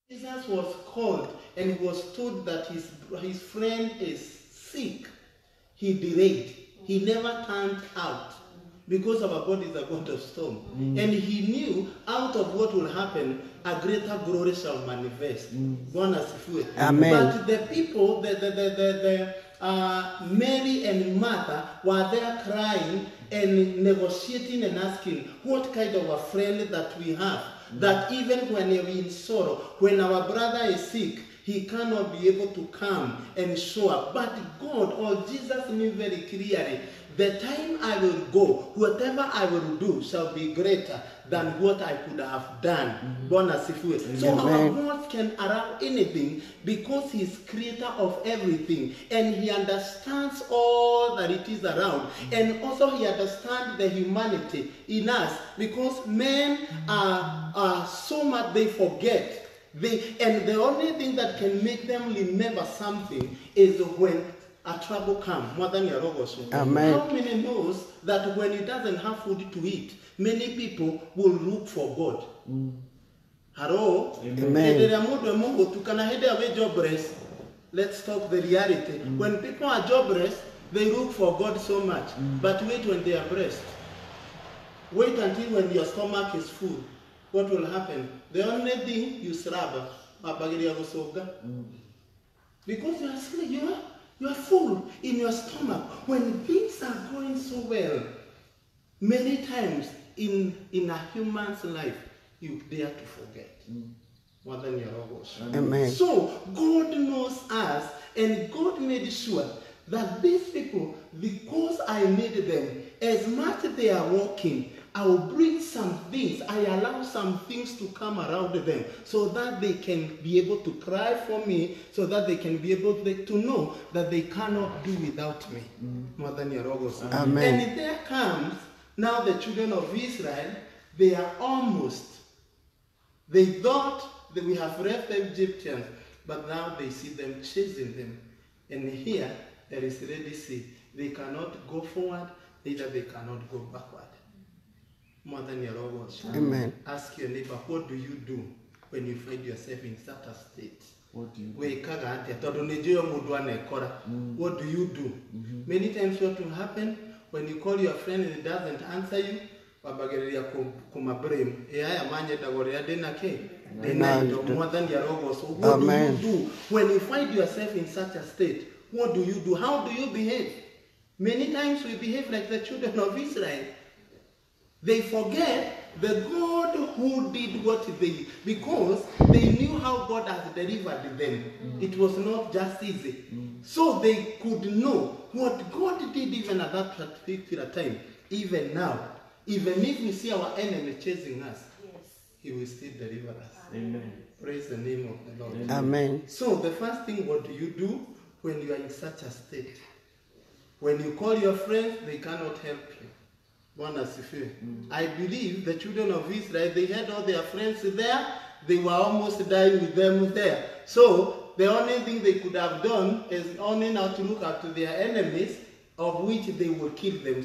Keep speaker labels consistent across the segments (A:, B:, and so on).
A: Jesus was called and was told that his friend is sick. He delayed. He never turned out because our God is a God of storm. And he knew out of what will happen, a greater glory shall manifest.
B: Amen.
A: But the people, Mary and Martha were there crying and negotiating and asking, what kind of a friend that we have? That even when we're in sorrow, when our brother is sick, he cannot be able to come and show up. But God or Jesus knew very clearly, the time I will go, whatever I will do shall be greater than what I could have done. So our God can allow anything because he's creator of everything. And he understands all that it is around. And also he understands the humanity in us because men are so much they forget. And the only thing that can make them remember something is when a trouble comes.
B: Amen.
A: How many knows that when he doesn't have food to eat, many people will look for God? Hello?
B: Amen.
A: Let's talk the reality. When people are jobless, they look for God so much. But wait when they are blessed. Wait until when your stomach is full. What will happen? The only thing you slap, because you are full in your stomach. When things are going so well, many times in a human's life, you dare to forget. More than your robos.
B: Amen.
A: So God knows us, and God made sure that these people, because I made them, as much as they are walking, I will bring some things, I allow some things to come around them so that they can be able to cry for me, so that they can be able to know that they cannot do without me. More than your robos.
B: Amen.
A: And there comes now the children of Israel, they are almost, they thought that we have left the Egyptians, but now they see them chasing them. And here, there is Red Sea. They cannot go forward, neither they cannot go backward. More than your robots.
B: Amen.
A: Ask your neighbor, what do you do when you find yourself in such a state?
C: What do you do?
A: What do you do? Many times what will happen when you call your friend and he doesn't answer you, what do you do when you find yourself in such a state? What do you do? How do you behave? Many times we behave like the children of Israel. They forget the God who did what they did, because they knew how God has delivered them. It was not just easy. So they could know what God did even at that particular time. Even now, even if we see our enemy chasing us, he will still deliver us.
C: Amen.
A: Praise the name of the Lord.
B: Amen.
A: So the first thing, what do you do when you are in such a state? When you call your friends, they cannot help you. I believe the children of Israel, they had all their friends there. They were almost dying with them there. So the only thing they could have done is only now to look after their enemies, of which they will kill them.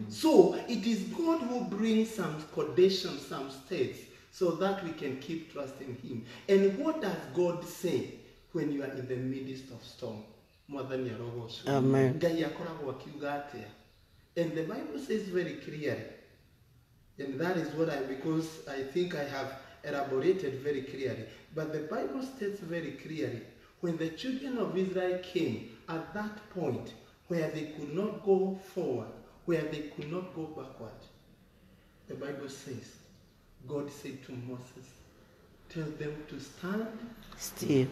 A: So it is God who brings some conditions, some states, so that we can keep trusting him. And what does God say when you are in the midst of storm? More than your robots.
B: Amen.
A: And the Bible says very clearly, and that is what because I think I have elaborated very clearly, but the Bible states very clearly, when the children of Israel came at that point where they could not go forward, where they could not go backward, the Bible says, God said to Moses, tell them to stand
B: Still.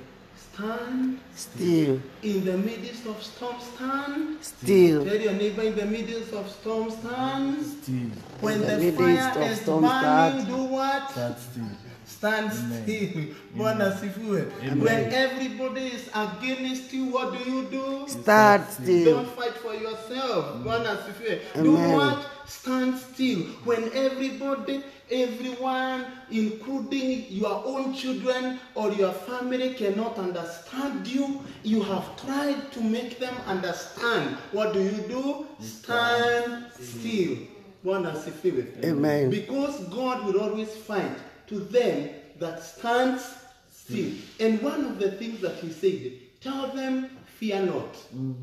A: Stand
B: Still.
A: in the midst of storm. Stand
B: Still.
A: Tell your neighbor, in the midst of storm. Stand
C: Still.
A: when
B: In
A: the
B: the
A: fire
B: midst of
A: is
B: storm,
A: burning.
B: stand.
A: Do what?
C: Stand still.
A: Stand still. Bwana sifiwe. When everybody is against you, what do you do?
B: Stand still.
A: Don't fight for yourself. Bwana sifiwe. Do
B: Amen.
A: what? Stand still. When everybody, everyone, including your own children or your family, cannot understand you, you have tried to make them understand. What do? Stand still. Bwana sifiwe.
B: Amen.
A: Because God will always fight to them that stands still. And one of the things that he said, tell them, fear not.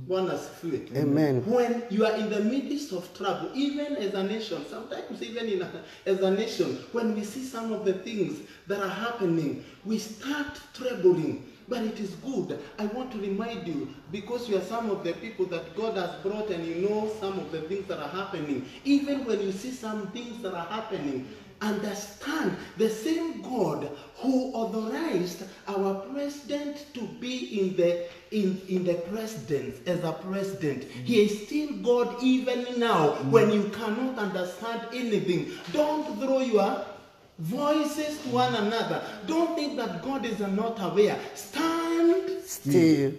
A: Bwana asifiwe.
B: Amen.
A: When you are in the midst of trouble, even as a nation, sometimes even as a nation, when we see some of the things that are happening, we start trembling. But it is good. I want to remind you, because you are some of the people that God has brought and you know some of the things that are happening. Even when you see some things that are happening, understand the same God who authorized our president to be in the presidence as a president. He is still God even now when you cannot understand anything. Don't throw your voices to one another. Don't think that God is not aware. Stand
B: Still.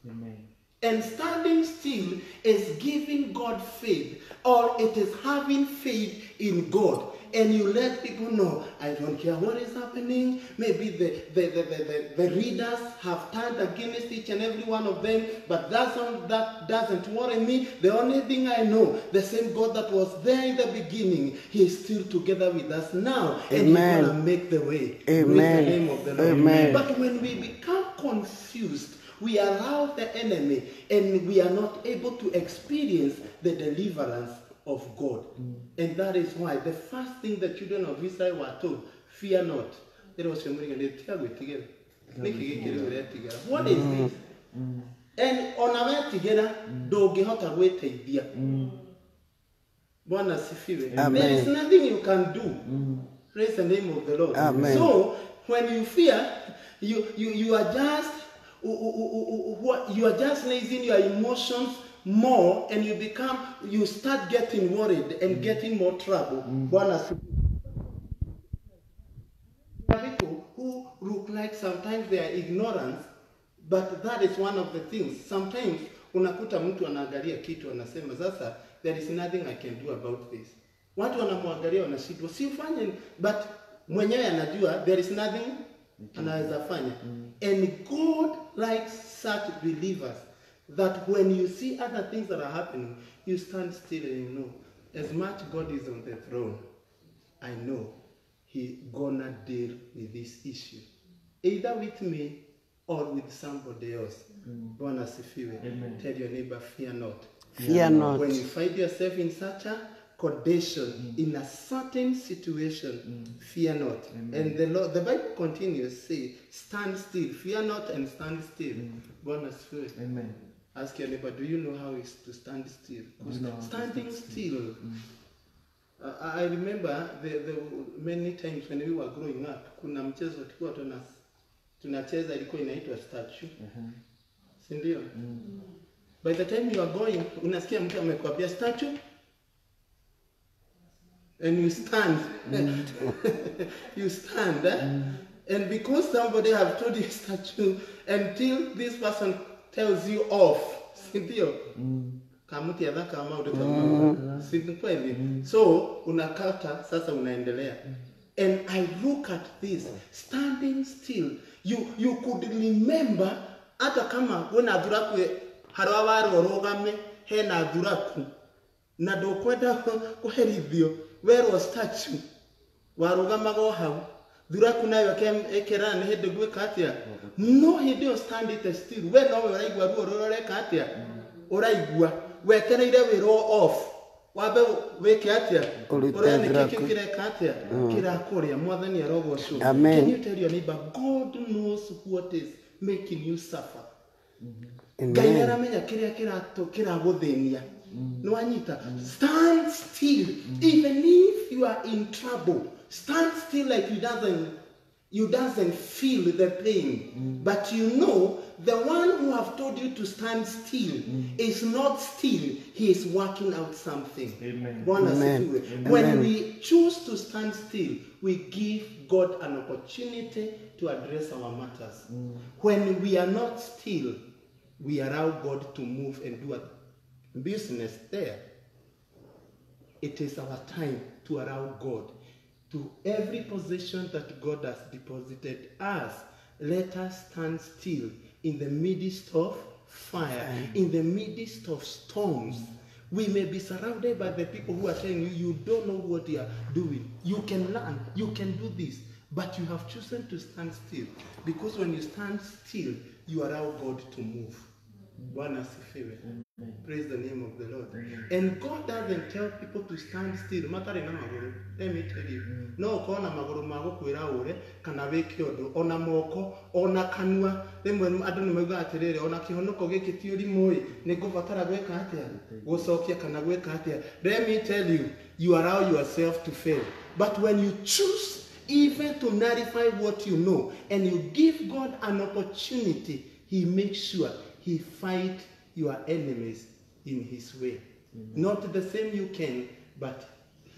C: Amen.
A: And standing still is giving God faith, or it is having faith in God. And you let people know, I don't care what is happening. Maybe the readers have turned against each and every one of them, but that doesn't worry me. The only thing I know, the same God that was there in the beginning, He is still together with us now. And He's going to make the way.
B: Amen.
A: Praise the name of the Lord.
B: Amen.
A: But when we become confused, we allow the enemy, and we are not able to experience the deliverance of God. And that is why the first thing the children of Israel were told, fear not. What is this? And on a way together, dogehota gwetithia. Bwana sifiwe. There is nothing you can do. Praise the name of the Lord.
B: Amen.
A: So when you fear, you are just raising your emotions more, and you start getting worried and getting more trouble. Bwana sifiwe. People who look like sometimes they are ignorant, but that is one of the things. Sometimes unakuta mtu anaangalia kitu anasema sasa there is nothing I can do about this. Watu wanamwangalia wanashindwa sifanye, but mwenyewe anajua there is nothing anaweza fanya. And God likes such believers that when you see other things that are happening, you stand still and you know, as much God is on the throne, I know He gonna deal with this issue, either with me or with somebody else. Bwana sifiwe. Tell your neighbor, fear not.
B: Fear not.
A: When you find yourself in such a condition, in a certain situation, fear not. And the Bible continues, say, stand still, fear not and stand still. Bwana sifiwe.
C: Amen.
A: Ask your neighbor, do you know how it's to stand still? Standing still. I remember the many times when we were growing up, kuna mchezo tulikuwa tunacheza ilikuwa inaitwa statue. Si ndio? By the time you are going, unasikia mtu amekwambia statue and you stand. You stand. And because somebody have told you statue, until this person tells you off. Si ndio? Kamuti adha kama udeka. Si kweli? So unakata sasa unaendelea. And I look at this, standing still. You could remember hata kama wena dhuraku harwa wari orogame hena dhuraku na ndokwenda kuherithio wero statue warugamaga hau dhuraku nayo ekera ni hindi gwika atia no hindi o stand it still we no uraigwa ruo ruroreka atia uraigwa wetereire wiro off wabe weke atia urane kiki kireka atia kirakuria mwathani arogocwo. Can you tell your neighbor, God knows what is making you suffer? Ngai aramenya kiria kiraguthenia. Nwanyita, stand still. Even if you are in trouble, stand still like you doesn't feel the pain. But you know the one who have told you to stand still is not still. He is working out something.
C: Amen.
B: Amen.
A: When we choose to stand still, we give God an opportunity to address our matters. When we are not still, we allow God to move and do a business there. It is our time to allow God to every possession that God has deposited us. Let us stand still in the midst of fire, in the midst of storms. We may be surrounded by the people who are telling you, you don't know what you are doing. You can learn, you can do this. But you have chosen to stand still. Because when you stand still, you allow God to move. Bwana asifiwe. Praise the name of the Lord. And God doesn't tell people to stand still. Matari na maguru. Let me tell you. No kona maguru mago kwira ure kana weke odo ona moko ona kanua rimwe andu nimuga atirire ona kihonoko giki ti uri moi nigubatara gweka atia gucokia kana gweka atia. Let me tell you, you allow yourself to fail. But when you choose even to nullify what you know and you give God an opportunity, He makes sure He fight your enemies in His way. Not the same you can, but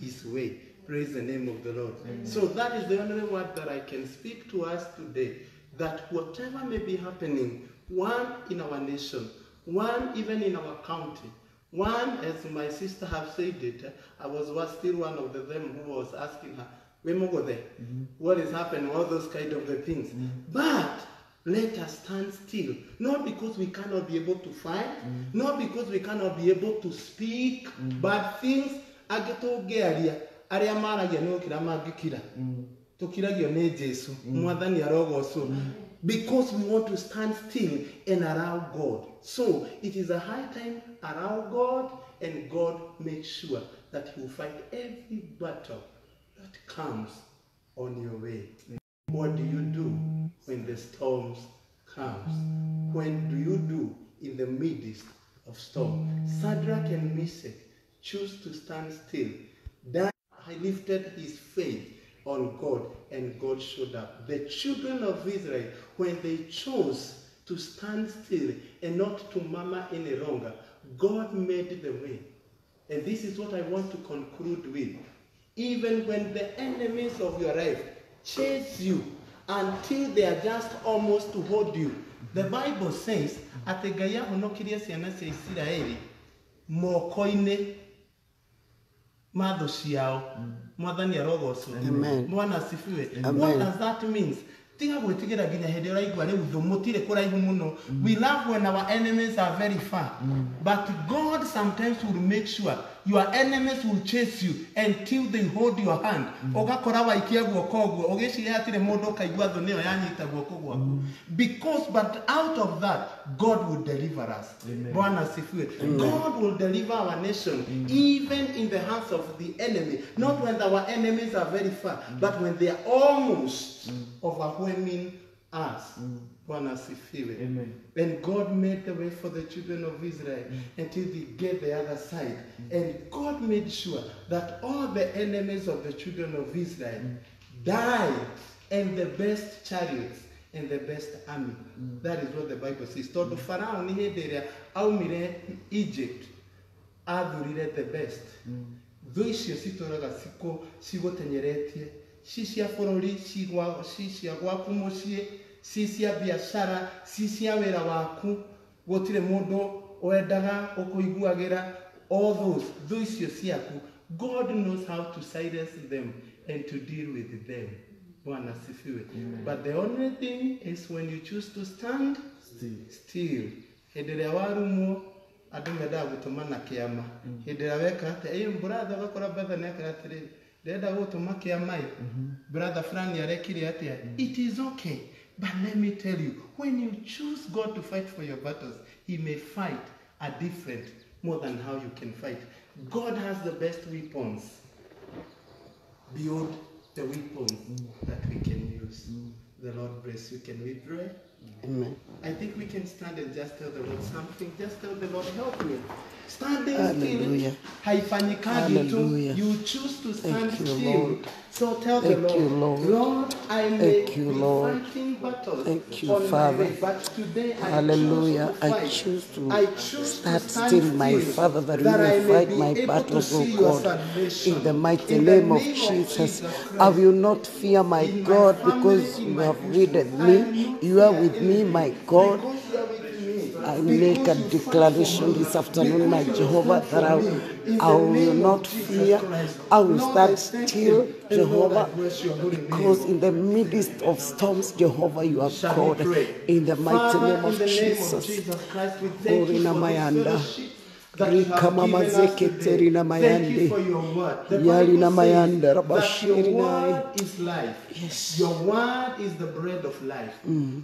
A: His way. Praise the name of the Lord. So that is the only word that I can speak to us today. That whatever may be happening, one in our nation, one even in our county, one, as my sister have said it, I was still one of them who was asking her, what is happening, all those kind of the things. But let us stand still, not because we cannot be able to fight, not because we cannot be able to speak bad things. Because we want to stand still and allow God. So it is a high time, allow God, and God makes sure that He will fight every battle that comes on your way. What do you do when the storms comes? When do you do in the midst of storm? Shadrach and Meshach choose to stand still. Daniel lifted his faith on God, and God showed up. The children of Israel, when they chose to stand still and not to murmur any longer, God made the way. And this is what I want to conclude with. Even when the enemies of your life chase you until they are just almost to hold you, the Bible says, "Ategaya honokiria ciana cia Isiraeli moko-ini ma thũ ciao." Mwathani arogocwo. Bwana asifiwe. What does that mean? Tiga gwĩtigĩra nginya hĩndĩ ũraigua rĩu thũ mũtirĩ kũraihu mũno. We love when our enemies are very far. But God sometimes will make sure your enemies will chase you until they hold your hand. Ogakora waikia guoko ũguo ũgĩciria hatirĩ mũndũ ũkaigua thũ nĩyo yanyita guoko gwaku. Because but out of that, God will deliver us. Bwana asifiwe. God will deliver our nation even in the hands of the enemy. Not when our enemies are very far, but when they are almost overwhelming us. Bwana asifiwe. And God made the way for the children of Israel until they get the other side. And God made sure that all the enemies of the children of Israel died, and the best chariots and the best army. That is what the Bible says. Tondũ Pharaoh nĩ hĩndĩ ĩrĩa aumire Egypt athurire the best. Thũ icio citũraga cigũtenyeretie, ci cia bũrũri, ci cia gwaku mũciĩ, ci cia biashara, ci cia wĩra waku, gũtirĩ mũndũ wendaga ũkũiguagĩra. All those, thũ icio ciaku, God knows how to silence them and to deal with them. Bwana asifiwe. But the only thing is when you choose to stand still. Hĩndĩ ĩrĩa warumwo andũ mendaga gũtũmana kĩama. Hĩndĩ ĩrĩa weka atĩ brother ũgakora brother nĩekĩra atĩrĩrĩ, ndĩrenda gũtũma kĩama brother fulani arekire atĩa. It is okay, but let me tell you, when you choose God to fight for your battles, He may fight a different more than how you can fight. God has the best weapons beyond the weapons that we can use. The Lord bless you. Can we pray?
B: Amen.
A: I think we can stand and just tell the Lord something. Just tell the Lord, help me. Standing
B: Hallelujah.
A: still, haifanyikaji tu.
B: Hallelujah.
A: You choose to stand
B: Thank you,
A: still.
B: Lord.
A: So tell the
B: Thank
A: Lord,
B: you, Lord.
A: Lord, I may
B: Thank you,
A: be
B: Lord.
A: fighting battles
B: Thank you,
A: on my
B: Father.
A: way, but today
B: Hallelujah.
A: I
B: I
A: choose
B: choose
A: to
B: to
A: fight.
B: stand still, my Father, that you
A: I
B: may fight
A: be
B: my
A: able to
B: battles,
A: see
B: O
A: your
B: God.
A: salvation.
B: In the mighty
A: In the
B: name of Jesus, I will not fear, my
A: In my
B: God,
A: family,
B: because
A: in
B: you
A: my
B: have
A: business,
B: rid
A: I
B: me.
A: will not
B: You are
A: fear
B: with me,
A: anything.
B: my God.
A: Because you are with me.
B: I
A: Because
B: make a
A: you fight
B: declaration
A: for me.
B: this afternoon, my
A: Because you
B: Jehovah,
A: fight
B: that
A: for me. In
B: I
A: the
B: will
A: name
B: not
A: of Jesus
B: fear.
A: Christ.
B: I will
A: Lord,
B: stand
A: I thank
B: still,
A: you. And Lord, I
B: Jehovah,
A: bless your holy name.
B: because in the midst of storms, Jehovah, you are
A: Shall
B: God.
A: we pray?
B: In the mighty
A: Father,
B: name of
A: in the name of
B: Jesus.
A: Jesus Christ, we thank you for this fellowship. that you have
B: Rikama
A: given us
B: mazeke
A: today.
B: terina
A: Thank
B: mayande.
A: you for your word. The
B: Yalina
A: Bible
B: mayanda,
A: says that
B: rabashiri
A: your
B: nai.
A: word is life.
B: Yes.
A: Your word is the bread of life.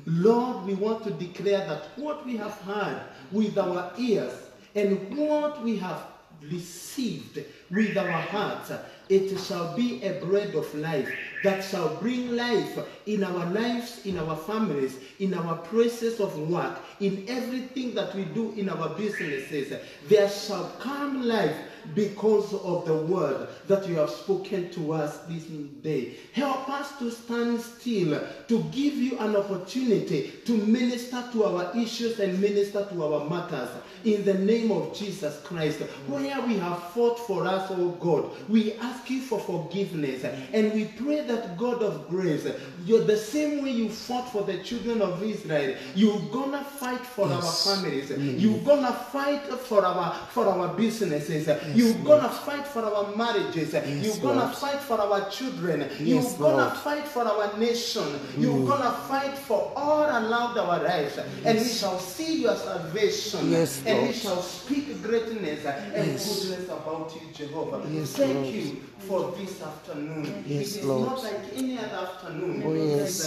A: Lord, we want to declare that what we have heard with our ears and what we have received with our hearts, it shall be a bread of life that shall bring life in our lives, in our families, in our places of work, in everything that we do in our businesses. There shall come life because of the word that you have spoken to us this day. Help us to stand still, to give you an opportunity to minister to our issues and minister to our matters. In the name of Jesus Christ, where we have fought for us, oh God, we ask you for forgiveness, and we pray that God of grace, you're the same way you fought for the children of Israel, you're gonna fight for our families, you're gonna fight for our businesses, you're gonna fight for our marriages, you're gonna fight for our children, you're gonna fight for our nation, you're gonna fight for all around our lives, and we shall see your salvation,
B: Yes,
A: and we
B: Lord.
A: shall speak greatness and goodness about you, Jehovah.
B: Yes,
A: Thank
B: Lord.
A: you for this afternoon.
B: Yes,
A: it is
B: Lord.
A: not like any other afternoon.
B: Oh,
A: It
B: yes.
A: is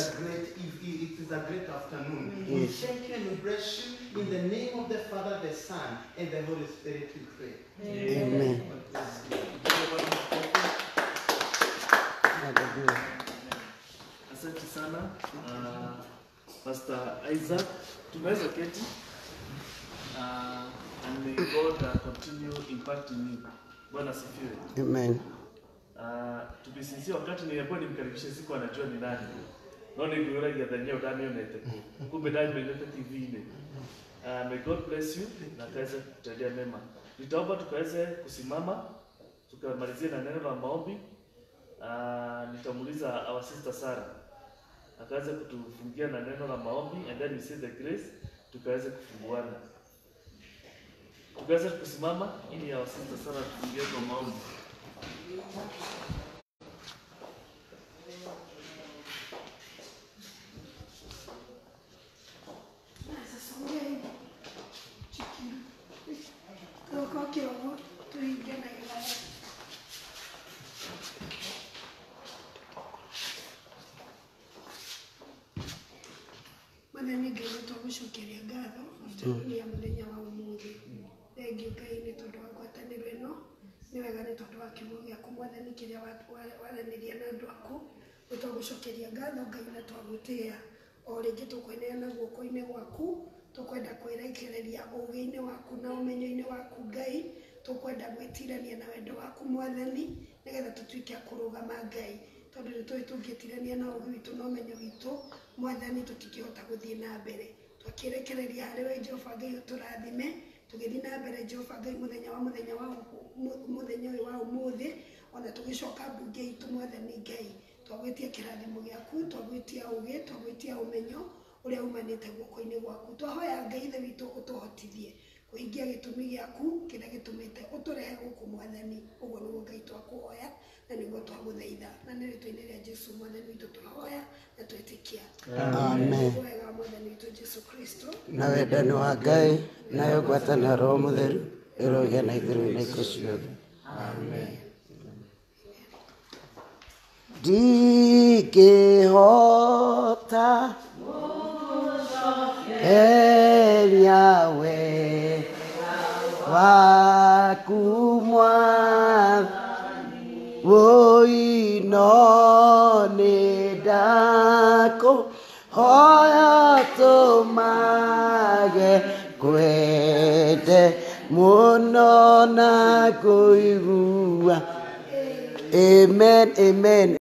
A: a great afternoon. We thank you and we bless you in the name of the Father, the Son, and the Holy Spirit. We pray.
B: Amen. Hallelujah.
C: Asante sana Pastor Isaac. Tunaweza keti. And may God continue impacting you. Bwana sifiwe.
B: Amen.
C: To be sincere, wakati nilikuwa nimkaribisha siku anajua ni nani. Naona hivi yule yadhania udani unaiteko. Kumbe ndani mwenyewe TV ile. May God bless you na kaweze kutendea mema. Nitaomba tukaweze kusimama tukamalizie na neno la maombi. Nitamuuliza our sister Sarah akaweze kutufungia na neno la maombi, and then we say the grace tukaweze kufunguana. Tukaweze kusimama ili our sister Sarah tufungie kwa maombi.
D: Mwathani Ngai nĩtũgũcokeria ngatho nĩ ya mũthenya wa ũmũthĩ. Thengiũ Ngai nĩ tondũ wa ngwatanĩro ĩno, nĩ wega nĩ tondũ wa kiugo gĩaku Mwathani kĩrĩa waranĩria na andũ aku. Nĩtũgũcokeria ngatho Ngai na twagũtĩĩa. O rĩngĩ tũkweneana guoko-inĩ gwaku, tũkwenda kwĩrekereria ũũgĩ-inĩ waku na ũmenyo-inĩ waku Ngai, tũkwenda gwĩtirania na wendo waku Mwathani, nĩgetha tũtuĩke a kũrũgama Ngai. Tondũ nĩtũĩ tũngĩtirania na ũũgĩ witũ na ũmenyo witũ Mwathani tũtingĩhota gũthiĩ na mbere. Twakĩrekereria harĩ we Jehova Ngai ũtũrathime, tũgĩthiĩ na mbere Jehova Ngai mũthenya ũyũ wa ũmũthĩ, ona tũgĩcoka mbunge itũ Mwathani Ngai, twagwĩtia kĩrathimo gĩaku, twagwĩtia ũũgĩ, twagwĩtia ũmenyo ũrĩa umanĩte guoko-inĩ gwaku. Twahoya Ngai Ithe witũ ũtũhotithie kũhingia gĩtũmi gĩaku kĩrĩa gĩtũmĩte ũtũrehe gũkũ Mwathani. Ũguo nĩguo Ngai twakũhoya na nĩguo twagũthaitha, na nĩ rĩtwa-inĩ rĩa Jesũ Mwathani witũ twahoya na twĩtĩkia.
B: Amen.
D: Wega wa Mwathani witũ Jesũ Kristo
B: Na wendani wa Ngai nayo ngwatanĩro Roho Mũtheru ĩrogĩa na igũrũ na iko ciothe. Amen. Ndingĩhota eria we waku Mwathani woino nĩ ndakũhoya tũmage kwende mũno na kũigua. Amen, amen.